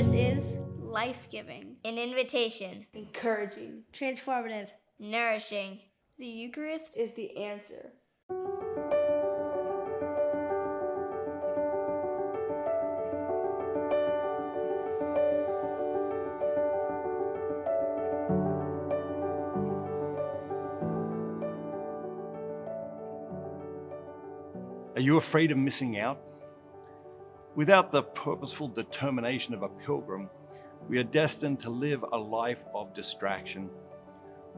Eucharist is life-giving, An invitation, encouraging, transformative, nourishing. The Eucharist is the answer. Are you afraid of missing out? Without the purposeful determination of a pilgrim, we are destined to live a life of distraction.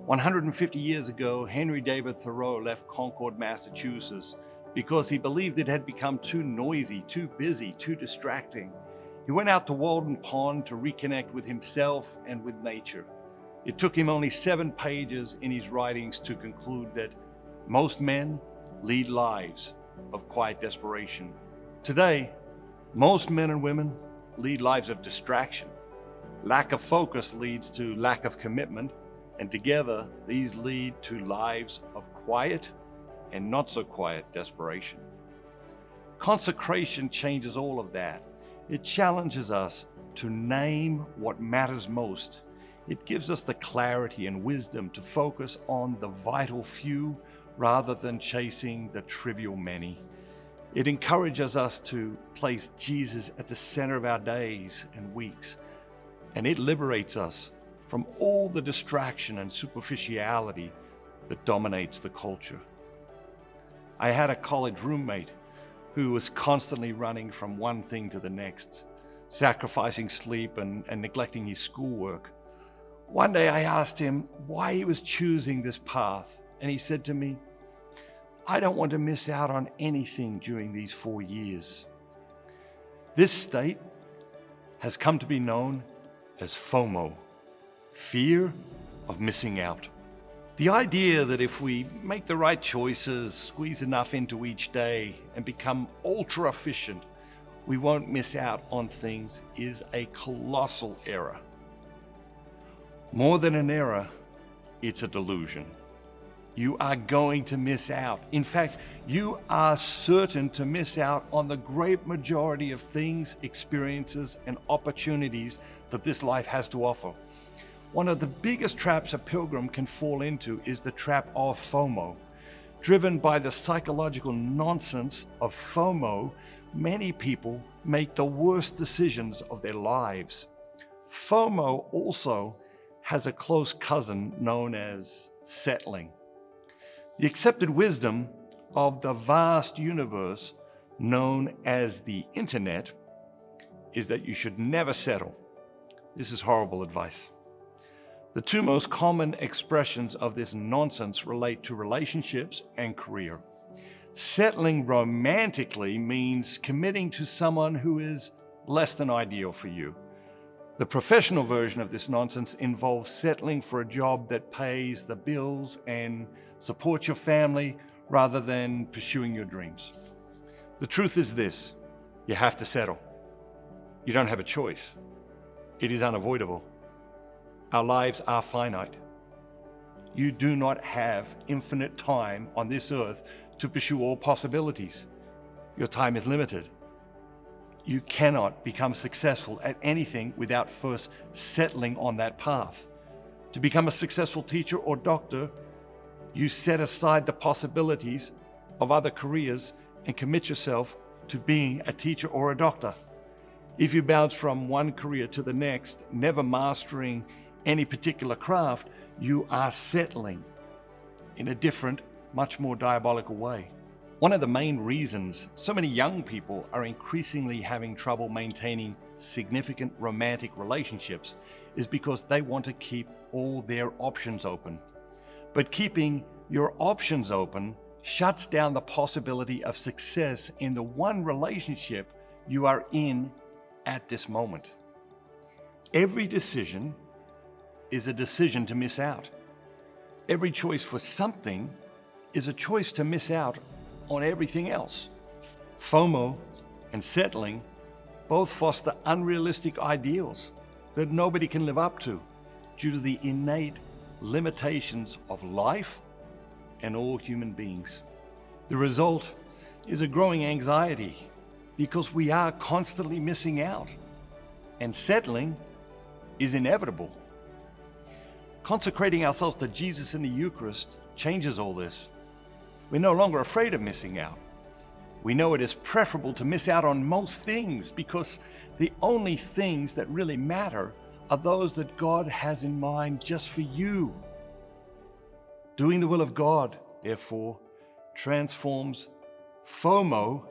150 years ago, Henry David Thoreau left Concord, Massachusetts, because he believed it had become too noisy, too busy, too distracting. He went out to Walden Pond to reconnect with himself and with nature. It took him only 7 pages in his writings to conclude that most men lead lives of quiet desperation. Today, most men and women lead lives of distraction. Lack of focus leads to lack of commitment, and together these lead to lives of quiet and not so quiet desperation. Consecration changes all of that. It challenges us to name what matters most. It gives us the clarity and wisdom to focus on the vital few rather than chasing the trivial many. It encourages us to place Jesus at the center of our days and weeks, and it liberates us from all the distraction and superficiality that dominates the culture. I had a college roommate who was constantly running from one thing to the next, sacrificing sleep and neglecting his schoolwork. One day I asked him why he was choosing this path, and he said to me, "I don't want to miss out on anything during these 4 years." This state has come to be known as FOMO, fear of missing out. The idea that if we make the right choices, squeeze enough into each day, and become ultra efficient, we won't miss out on things is a colossal error. More than an error, it's a delusion. You are going to miss out. In fact, you are certain to miss out on the great majority of things, experiences, and opportunities that this life has to offer. One of the biggest traps a pilgrim can fall into is the trap of FOMO. Driven by the psychological nonsense of FOMO, many people make the worst decisions of their lives. FOMO also has a close cousin known as settling. The accepted wisdom of the vast universe known as the internet is that you should never settle. This is horrible advice. The 2 most common expressions of this nonsense relate to relationships and career. Settling romantically means committing to someone who is less than ideal for you. The professional version of this nonsense involves settling for a job that pays the bills and supports your family rather than pursuing your dreams. The truth is this: you have to settle. You don't have a choice. It is unavoidable. Our lives are finite. You do not have infinite time on this earth to pursue all possibilities. Your time is limited. You cannot become successful at anything without first settling on that path. To become a successful teacher or doctor, you set aside the possibilities of other careers and commit yourself to being a teacher or a doctor. If you bounce from one career to the next, never mastering any particular craft, you are settling in a different, much more diabolical way. One of the main reasons so many young people are increasingly having trouble maintaining significant romantic relationships is because they want to keep all their options open. But keeping your options open shuts down the possibility of success in the one relationship you are in at this moment. Every decision is a decision to miss out. Every choice for something is a choice to miss out on everything else. FOMO and settling both foster unrealistic ideals that nobody can live up to due to the innate limitations of life and all human beings. The result is a growing anxiety because we are constantly missing out. and settling is inevitable. Consecrating ourselves to Jesus in the Eucharist changes all this. We're no longer afraid of missing out. We know it is preferable to miss out on most things because the only things that really matter are those that God has in mind just for you. Doing the will of God, therefore, transforms FOMO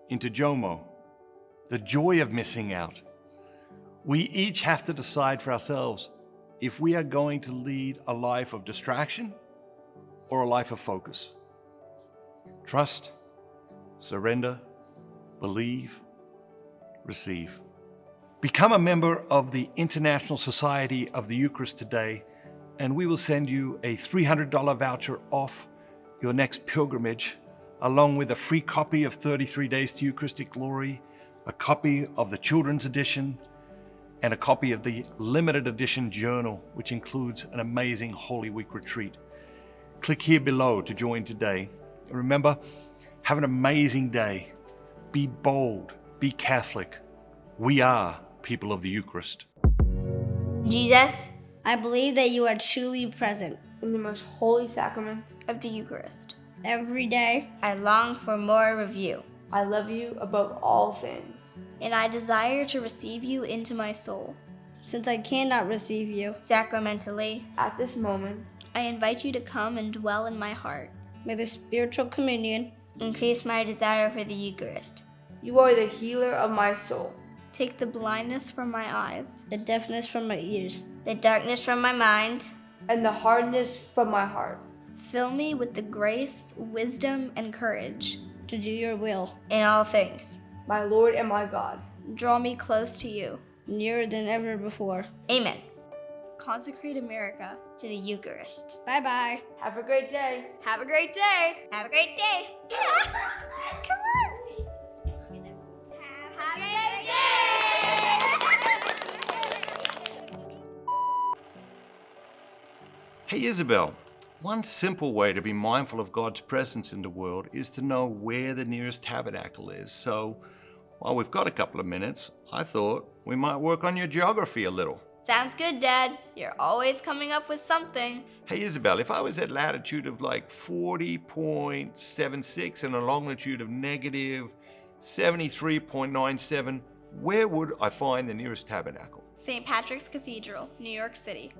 into JOMO, the joy of missing out. We each have to decide for ourselves if we are going to lead a life of distraction or a life of focus. Trust, surrender, believe, receive. Become a member of the International Society of the Eucharist today, and we will send you a $300 voucher off your next pilgrimage, along with a free copy of 33 Days to Eucharistic Glory, a copy of the children's edition, and a copy of the limited edition journal, which includes an amazing Holy Week retreat. Click here below to join today. And remember, have an amazing day. Be bold, be Catholic. We are people of the Eucharist. Jesus, I believe that you are truly present In the most holy sacrament, of the Eucharist. Every day, I long for more of you. I love you above all things. and I desire to receive you into my soul. Since I cannot receive you, Sacramentally, At this moment, I invite you to come and dwell in my heart. May the spiritual communion increase my desire for the Eucharist. you are the healer of my soul. take the blindness from my eyes, the deafness from my ears. The darkness from my mind, And the hardness from my heart. Fill me with the grace, wisdom, and courage to do your will. in all things. My Lord and my God. Draw me close to you, nearer than ever before. Amen. Consecrate America. To the Eucharist. Bye-bye. Have a great day. Have a great day. Have a great day. Come on. Have a great day. Hey Isabel, one simple way to be mindful of God's presence in the world is to know where the nearest tabernacle is. So, while we've got a couple of minutes, I thought we might work on your geography a little. Sounds good, Dad. You're always coming up with something. Hey Isabel, if I was at latitude of like 40.76 and a longitude of negative 73.97, where would I find the nearest tabernacle? St. Patrick's Cathedral, New York City.